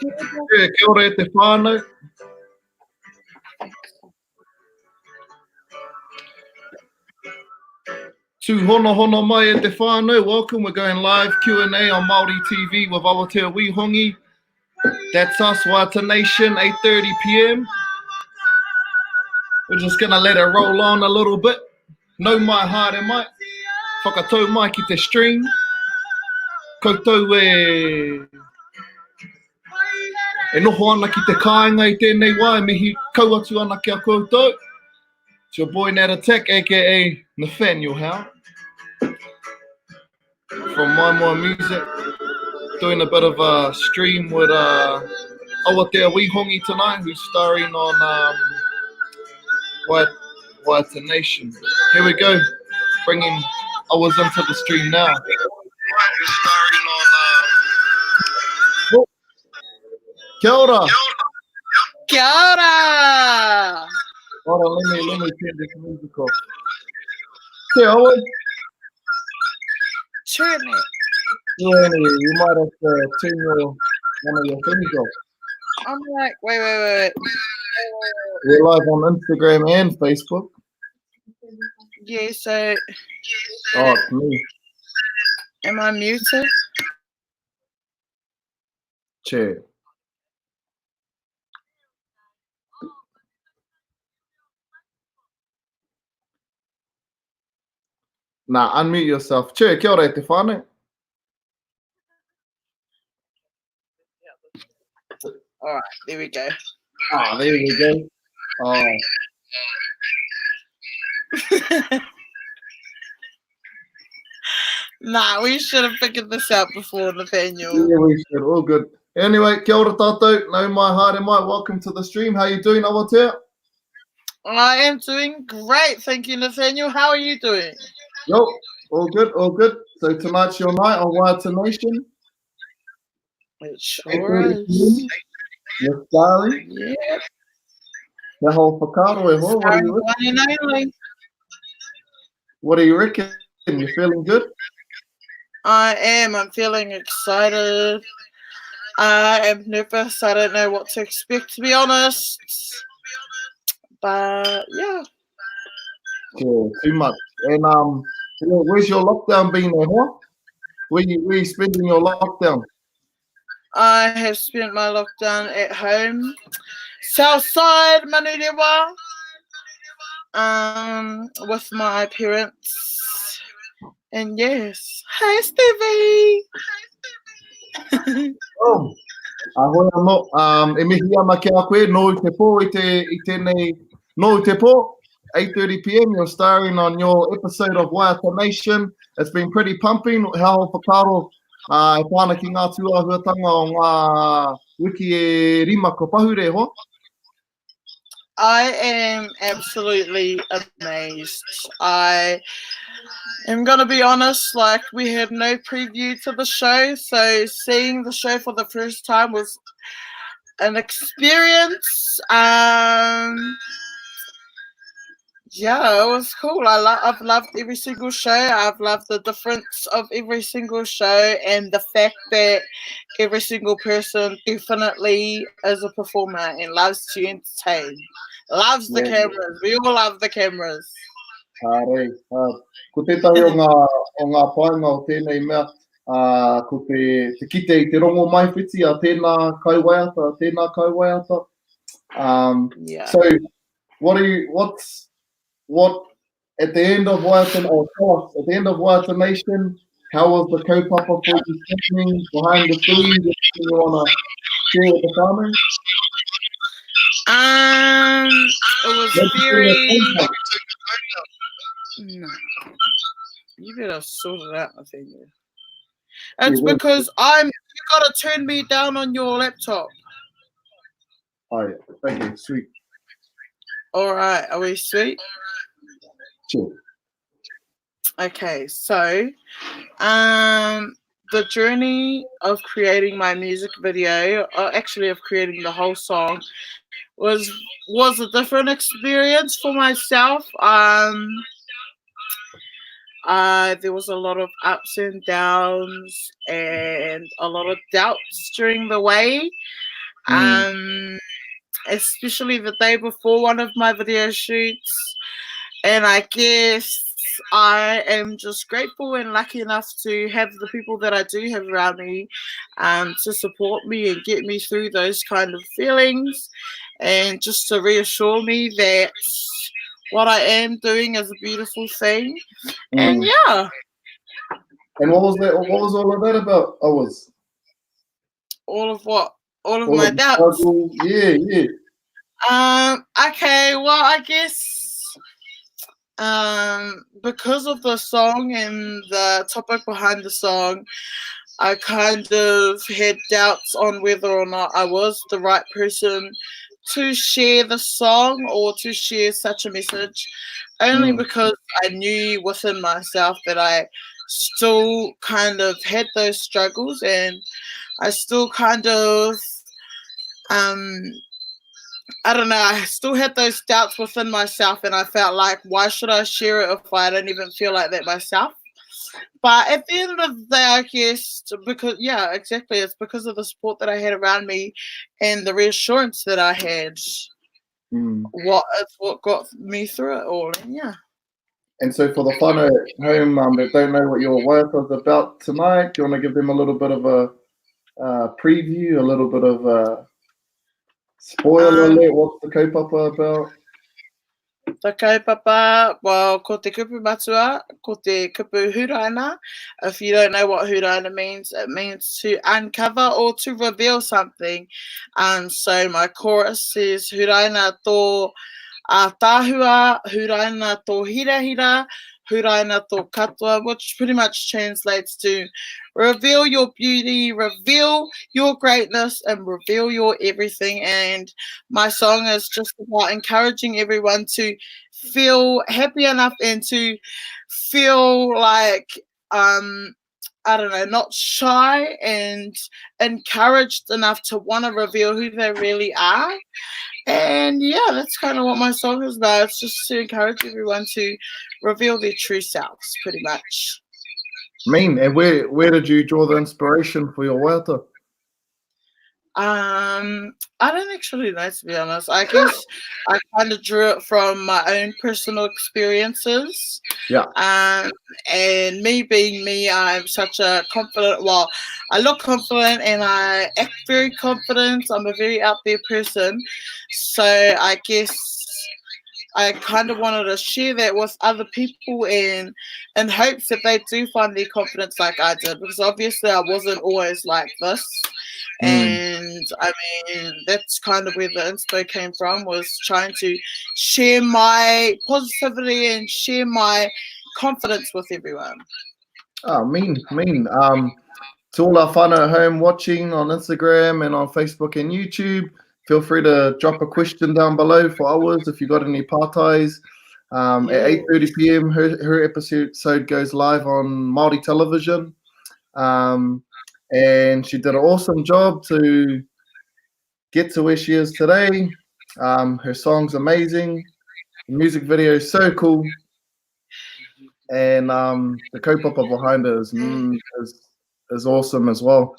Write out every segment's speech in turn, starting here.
Kia ora e te whānau. Tu hono hono mai e te whānau. Welcome, we're going live Q&A on Māori TV with Awatea Wihongi. That's us, WAIATA Nation, 8:30 p.m. We're just gonna let it roll on a little bit. No mai haere mai. Whakatau mai ki te stream. Koutou e noho ana ki te kāinga I tēnei wā, e mihi kau atu ana ki a koutou. It's your boy Nat Attack, aka Nathaniel Howe. From My More Music. Doing a bit of a stream with Awatea Wihongi tonight, who's starring on WAIATA Nation. Here we go, bringing ours into the stream now. Kia ora. Kia ora. Hold on, let me turn this music off. Hey, Owen. Turn it. You might have to turn one of your things off. I'm like, wait. We're live on Instagram and Facebook. Yeah, so. Oh, it's me. Am I muted? Chair. Nah, unmute yourself. Chair, kia ora e te whānau. All right, there we go. Ah, there we go. Oh. Nah, we should have figured this out before, Nathaniel. Yeah, we should. All good. Anyway, kia ora tātou. No mai haere mai. Welcome to the stream. How you doing, Awatea? I am doing great, thank you, Nathaniel. How are you doing? Yo, all good, all good. So tonight's your night on WAIATA Nation. It sure is. You're starring. Yeah. The whole whakaaro e hoa. What do you reckon? One and only. What do you reckon? You feeling good? I am. I'm feeling excited. I am nervous. I don't know what to expect, to be honest. But yeah. Yeah, too much. And where's your lockdown been there, huh? Where you spending your lockdown? I have spent my lockdown at home, Southside, Manurewa, with my parents. And yes, hey Stevie. Oh, ahoy anō. E mihi ana ki a koe, no I te pō I tēnei, no I te pō. 8:30 p.m. You're starring on your episode of WAIATA Nation. It's been pretty pumping. Hao whakaro e whāna ki ngā tūāhuatanga o ngā wiki e rima ko pahure ho. I am absolutely amazed. I am going to be honest, like we had no preview to the show, so seeing the show for the first time was an experience. Yeah, it was cool. I've loved every single show. I've loved the difference of every single show and the fact that every single person definitely is a performer and loves to entertain. Loves the cameras. We all love the cameras. Rei. Ko tētahi o ngā painga o tēnei mea, ko te kite I te rongo mai whiti a tēnā kauwaiata, Yeah. So, what at the end of WAIATA Nation, how was the kaupapa for you happening behind the scenes? You want to share with the farmers? It was very. No. You better sort it out, I think. It's because you gotta turn me down on your laptop. Oh yeah, thank you, sweet. All right, are we sweet? Sure. Okay, so the journey of creating my music video, or actually of creating the whole song, was a different experience for myself. There was a lot of ups and downs and a lot of doubts during the way. Um, Especially the day before one of my video shoots. And I guess I am just grateful and lucky enough to have the people that I do have around me to support me and get me through those kind of feelings, and just to reassure me that what I am doing is a beautiful thing. And yeah. And what was that? What was all of that about? All of what? All of All my of the doubts. struggle. Yeah. Okay, well, I guess because of the song and the topic behind the song, I kind of had doubts on whether or not I was the right person to share the song or to share such a message, only because I knew within myself that I still kind of had those struggles, and I still kind of um I don't know, I still had those doubts within myself, and I felt like, why should I share it if I don't even feel like that myself? But at the end of the day, I guess, because, yeah, exactly, it's because of the support that I had around me and the reassurance that I had. What got me through it all, and yeah. And so for the whānau at home that don't know what your WAIATA is about tonight, do you want to give them a little bit of a preview, a little bit of a spoiler alert? What's the kaupapa about? The kaupapa, well, ko te kupu matua, ko te kupu huraina. If you don't know what huraina means, it means to uncover or to reveal something. So my chorus says, huraina tō tāhua, huraina tō hirahira, huraina tō katoa, which pretty much translates to reveal your beauty, reveal your greatness, and reveal your everything. And my song is just about encouraging everyone to feel happy enough and to feel like I don't know, not shy and encouraged enough to want to reveal who they really are. And yeah, that's kind of what my song is about. It's just to encourage everyone to reveal their true selves, pretty much. And where did you draw the inspiration for your WAIATA? I don't actually know, to be honest. I guess I kind of drew it from my own personal experiences. Yeah. And me being me, I'm such a confident, well, I look confident and I act very confident. I'm a very out there person. So I guess I kind of wanted to share that with other people in hopes that they do find their confidence like I did, because obviously I wasn't always like this. And I mean, that's kind of where the inspo came from, was trying to share my positivity and share my confidence with everyone. Oh, mean. To all our whānau at home watching on Instagram and on Facebook and YouTube, feel free to drop a question down below for ours if you got any partais. At 8:30 p.m, her episode goes live on Māori television. And she did an awesome job to get to where she is today. Her song's amazing. The music video is so cool. And the kaupapa behind it is awesome as well.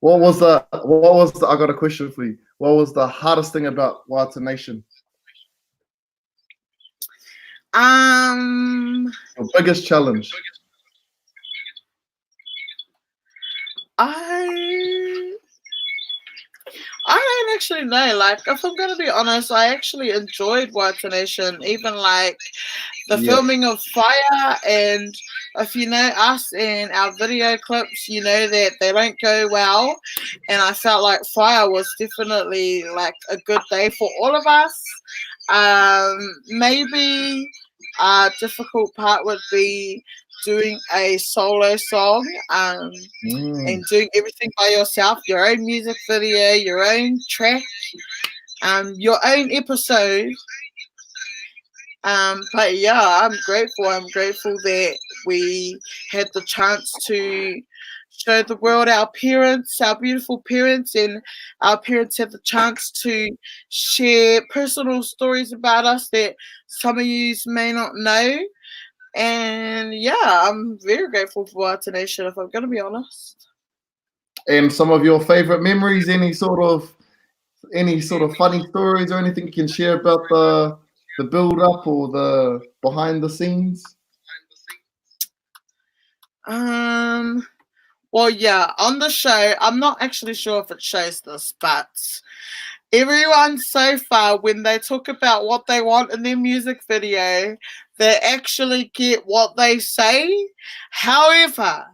What was the I got a question for you. What was the hardest thing about WAIATA Nation? Your biggest challenge? I don't actually know. Like, if I'm going to be honest, I actually enjoyed WAIATA Nation, even like the filming of Fire. And if you know us and our video clips, you know that they don't go well. And I felt like Fire was definitely like a good day for all of us. Maybe a difficult part would be doing a solo song and doing everything by yourself, your own music video, your own track, your own episode. But yeah, I'm grateful that we had the chance to show the world our parents, our beautiful parents, and our parents had the chance to share personal stories about us that some of you may not know. And yeah, I'm very grateful for WAIATA Nation, if I'm going to be honest. And some of your favorite memories, any sort of funny stories or anything you can share about the build up or the behind the scenes? Well, yeah, on the show, I'm not actually sure if it shows this, but everyone so far, when they talk about what they want in their music video, they actually get what they say. However,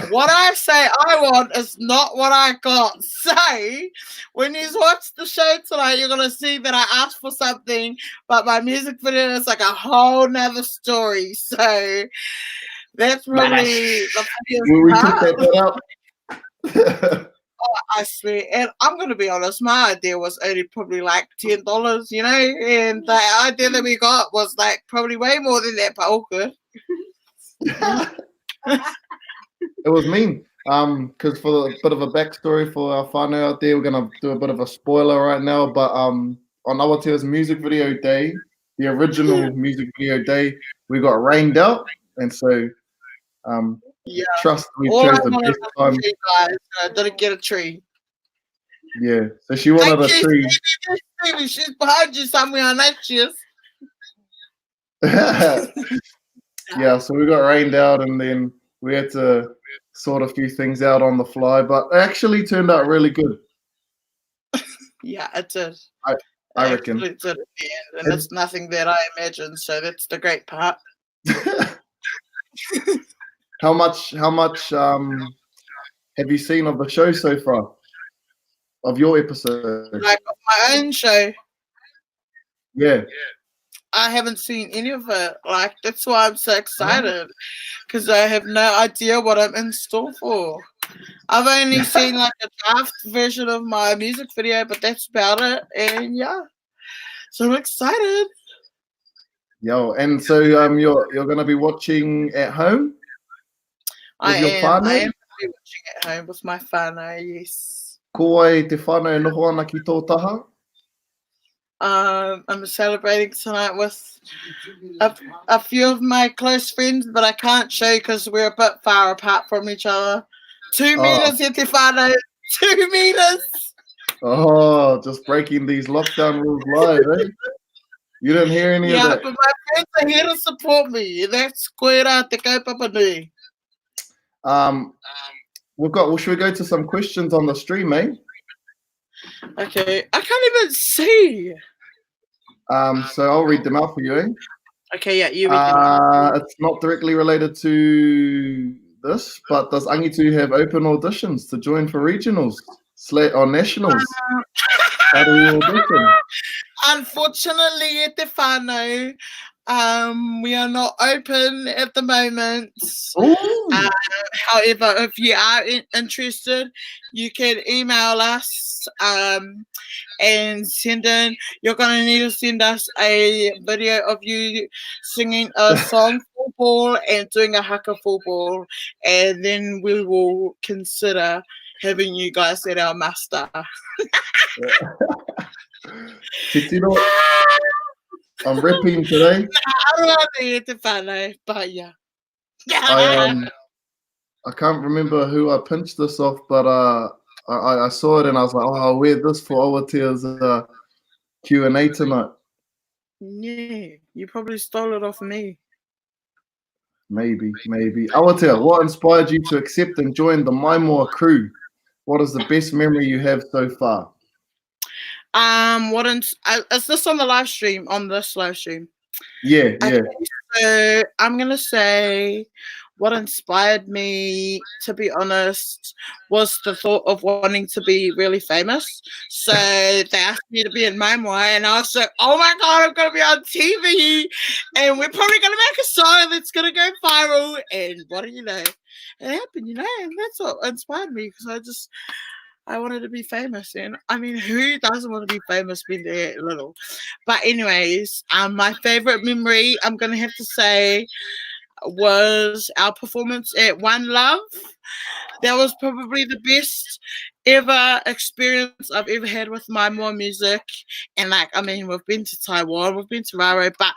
what I say I want is not what I got. So, when you watch the show tonight, you're going to see that I asked for something, but my music video is like a whole nother story. So, that's probably the funniest part. We took that out. I swear, and I'm gonna be honest, my idea was only probably like $10, you know, and the idea that we got was like probably way more than that, but all good. It was mean. Because for a bit of a backstory for our whānau out there, we're gonna do a bit of a spoiler right now. But on Awatea's music video day, the original music video day, we got rained out, and so yeah, trust we chose the best time. Guys, I didn't get a tree. Yeah, so she wanted a tree. Stevie, she's behind you somewhere. I know she is. Yeah, so we got rained out, and then we had to sort a few things out on the fly, but it actually turned out really good. Yeah, it did. I reckon. It did, and it's nothing that I imagined, so that's the great part. How much have you seen of the show so far? Of your episode? Like of my own show? Yeah. I haven't seen any of it. Like, that's why I'm so excited, because I have no idea what I'm in store for. I've only seen like a draft version of my music video, but that's about it. And yeah, so I'm excited. Yo, and so you're gonna be watching at home? I am going to be watching at home with my whānau, yes. Ko ai te whānau noho ana ki tō taha? I'm celebrating tonight with a few of my close friends, but I can't show because we're a bit far apart from each other. 2 meters, e te whānau. 2 meters. Oh, just breaking these lockdown rules live, eh? You didn't hear any of that? Yeah, but my friends are here to support me. That's koera te kaupapa nui. Should we go to some questions on the stream, eh? Okay, I can't even see. So I'll read them out for you, eh? Okay, yeah, you read them out. It's not directly related to this, but does Angitu have open auditions to join for regionals or nationals? How do you audition? Unfortunately, at the whānau, we are not open at the moment. However, if you are interested, you can email us and send in. You're going to need to send us a video of you singing a song full ball and doing a haka full ball, and then we will consider having you guys at our muster. I'm ripping today. I don't know the whānau, but yeah. I can't remember who I pinched this off, but I saw it and I was like, oh, I'll wear this for Awatea's Q&A tonight. Yeah, you probably stole it off me. Maybe. Awatea, what inspired you to accept and join the Maimoa crew? What is the best memory you have so far? Is this on the live stream? On this live stream? Yeah. So I'm gonna say what inspired me, to be honest, was the thought of wanting to be really famous. So they asked me to be in Maimoa, and I was like, oh my god, I'm gonna be on TV, and we're probably gonna make a song that's gonna go viral. And what do you know? It happened, you know, and that's what inspired me, because I wanted to be famous, and I mean, who doesn't want to be famous when they're little? But anyways, my favorite memory, I'm gonna have to say, was our performance at One Love. That was probably the best ever experience I've ever had with Maimoa music. And we've been to Taiwan, we've been to Raro, but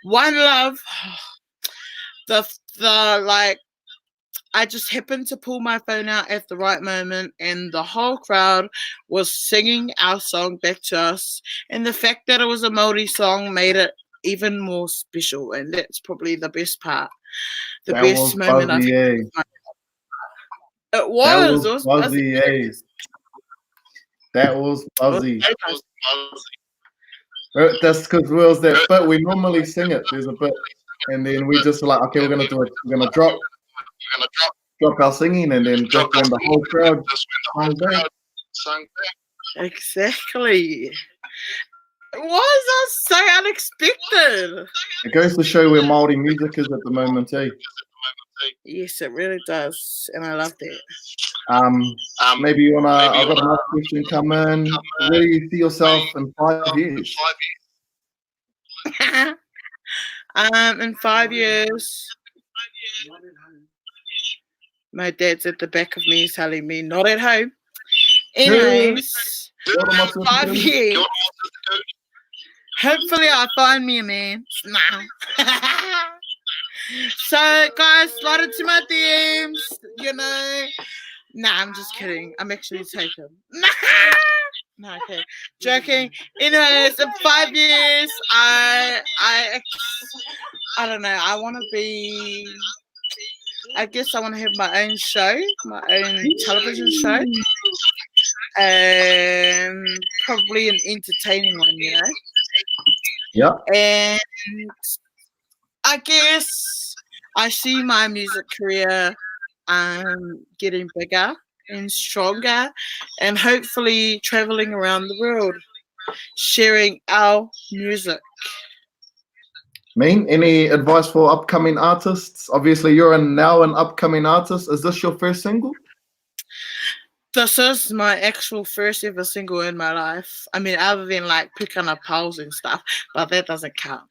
One Love, like, I just happened to pull my phone out at the right moment, and the whole crowd was singing our song back to us. And the fact that it was a Māori song made it even more special, and that's probably the best part. The That best was moment I've buzzy, eh? had. It That was. was It was buzzy, eh? That was buzzy. That's because Will's that bit. We normally sing it. There's a bit, and then we just like, okay, we're gonna do it. We're gonna drop our singing, and then just when the whole crowd sung back. Exactly. Why is that so unexpected? It goes to show where Māori music is at the moment, eh? Yes, it really does, and I love that. Maybe you wanna. I've got another question come in. Where do you see yourself in 5 years? In 5 years, my dad's at the back of me telling me not at home. Anyways, 5 years. Hopefully, I'll find me a man. Nah. So, guys, slide into my DMs. You know. Nah, I'm just kidding. I'm actually taken. No, okay. Joking. Anyways, in 5 years, I don't know. I want to be. I guess I want to have my own show, my own television show, probably an entertaining one, you know. Yeah. And I guess I see my music career getting bigger and stronger, and hopefully traveling around the world, sharing our music. Mean, any advice for upcoming artists? Obviously, you're now an upcoming artist. Is this your first single? This is my actual first ever single in my life. I mean, other than like picking up poles and stuff, but that doesn't count.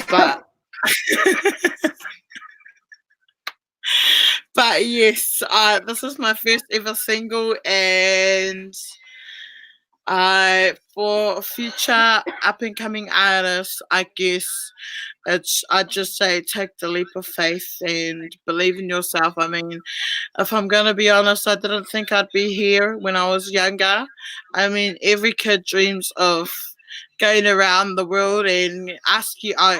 But but yes, this is my first ever single, and for future up and coming artists, I guess I'd just say take the leap of faith and believe in yourself. I mean, if I'm gonna be honest, I didn't think I'd be here when I was younger. I mean, every kid dreams of going around the world and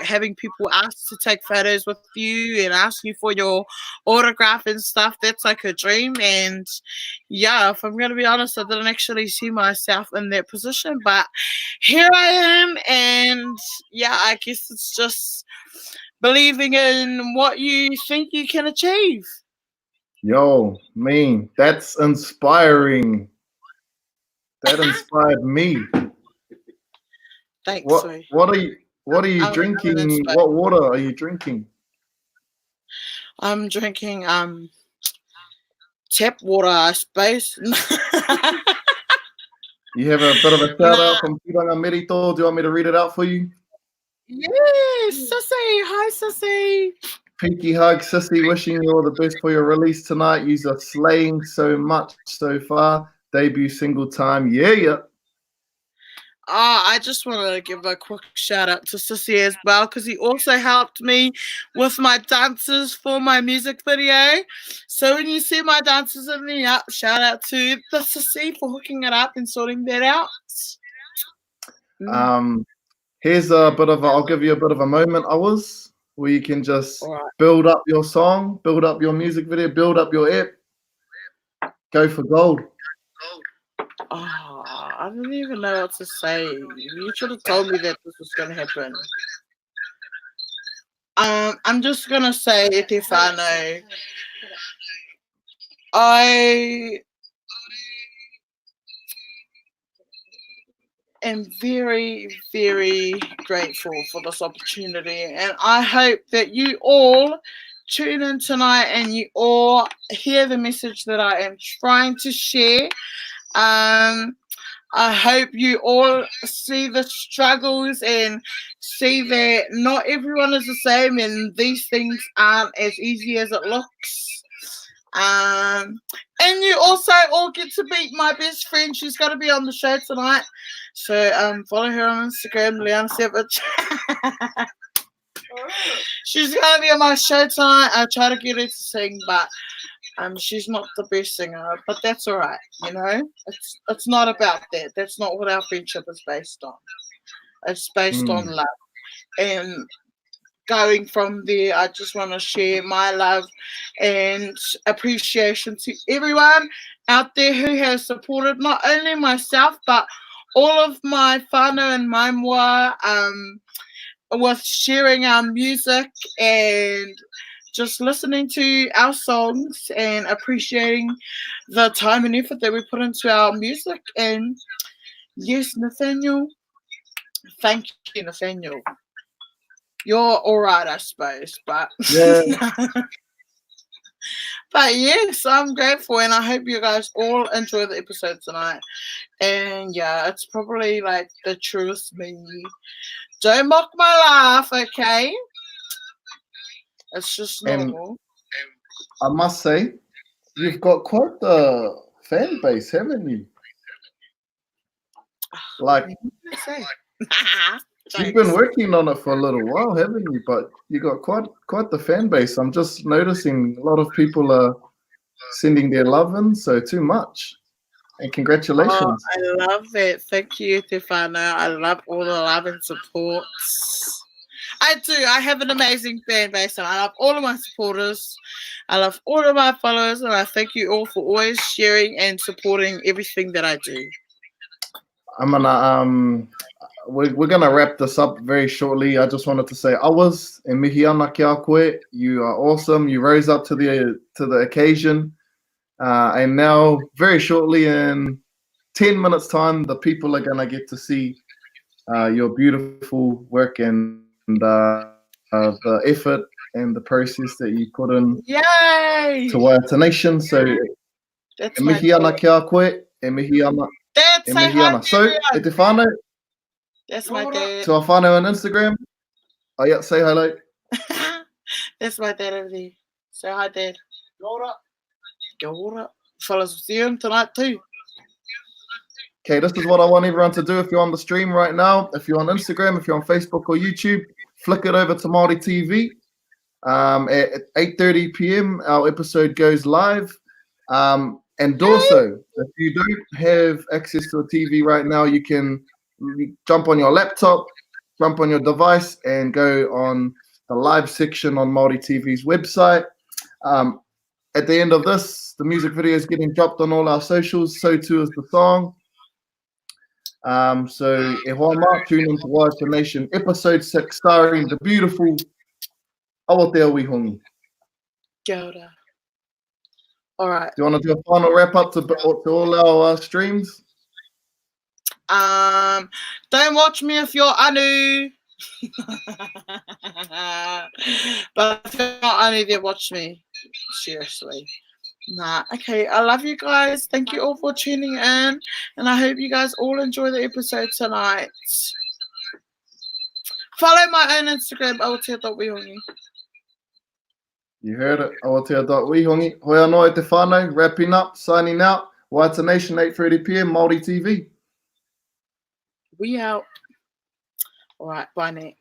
having people ask to take photos with you and ask you for your autograph and stuff. That's like a dream. And yeah, if I'm gonna be honest, I didn't actually see myself in that position, but here I am. And yeah, I guess it's just believing in what you think you can achieve. Yo, mean, that's inspiring. That inspired me. Thanks. What are you drinking? What water are you drinking? I'm drinking tap water, I suppose. You have a bit of a shout out from Piranga Merito. Do you want me to read it out for you? Yes, Sissy. Hi, Sissy. Pinky hug, Sissy. Wishing you all the best for your release tonight. You are slaying so much so far. Debut single time. Yeah. I just want to give a quick shout out to Sissy as well, because he also helped me with my dances for my music video. So when you see my dances in the shout out to the Sissy for hooking it up and sorting that out. Here's I'll give you a bit of a moment, where you can just build up your song, build up your music video, build up your app, go for gold. Oh, I don't even know what to say. You should have told me that this was going to happen. I'm just going to say, Stefano, I am very, very grateful for this opportunity, and I hope that you all tune in tonight and you all hear the message that I am trying to share. I hope you all see the struggles and see that not everyone is the same, and these things aren't as easy as it looks. And you also all get to meet my best friend. She's going to be on the show tonight. So follow her on Instagram, Leanna Savage. She's gonna be on my show tonight. I try to get her to sing, but she's not the best singer. But that's all right, you know. It's not about that. That's not what our friendship is based on. It's based on love. And going from there, I just want to share my love and appreciation to everyone out there who has supported not only myself but all of my whānau and maimoa with sharing our music and just listening to our songs and appreciating the time and effort that we put into our music. And yes, Nathaniel, thank you, Nathaniel. You're all right, I suppose, but yeah. But yes, I'm grateful, and I hope you guys all enjoy the episode tonight. And yeah, it's probably like the truest me. Don't mock my laugh, okay? It's just normal. And I must say, you've got quite the fan base, haven't you? Like, you've been working on it for a little while, haven't you? But you got quite the fan base. I'm just noticing a lot of people are sending their love in, so too much. And congratulations. Oh, I love it. Thank you, Stefano. I love all the love and support. I do. I have an amazing fan base, and I love all of my supporters. I love all of my followers, and I thank you all for always sharing and supporting everything that I do. I'm gonna we're gonna wrap this up very shortly. I just wanted to say, Awas and mihi ana ki a koe. You are awesome. You rose up to the occasion. And now, very shortly, in 10 minutes' time, the people are gonna get to see your beautiful work and the effort and the process that you put in. Yay! To WAIATA Nation. So, that's e mihi ana ki a koe, e mihi ana. That's E mihi ana. So, e te whānau. That's my dad. To our whānau on Instagram. Oh yeah, say hello. That's my dad over there. Say hi, Dad. Kia ora. Fellas, see him tonight too. Okay, this is what I want everyone to do. If you're on the stream right now, if you're on Instagram, if you're on Facebook or YouTube, flick it over to Māori TV. At 8:30 p.m. our episode goes live. And also, if you don't have access to a TV right now, you can jump on your laptop, jump on your device, and go on the live section on Māori TV's website. At the end of this, the music video is getting dropped on all our socials. So too is the song. So e hoa ma, tune into WAIATA Nation episode 6, starring the beautiful Awatea Wihongi. Kia ora. All right. Do you want to do a final wrap up to all our streams? Don't watch me if you're anu. But if you're not anu, then watch me. Seriously. Nah, okay. I love you guys. Thank you all for tuning in, and I hope you guys all enjoy the episode tonight. Follow my own Instagram, awatea.wihongi. You heard it, Awatea.wihongi. Hoi anō e te whānau, wrapping up, signing out. WAIATA Nation, 8:30 p.m. Māori TV. We out. All right, bye, Nate.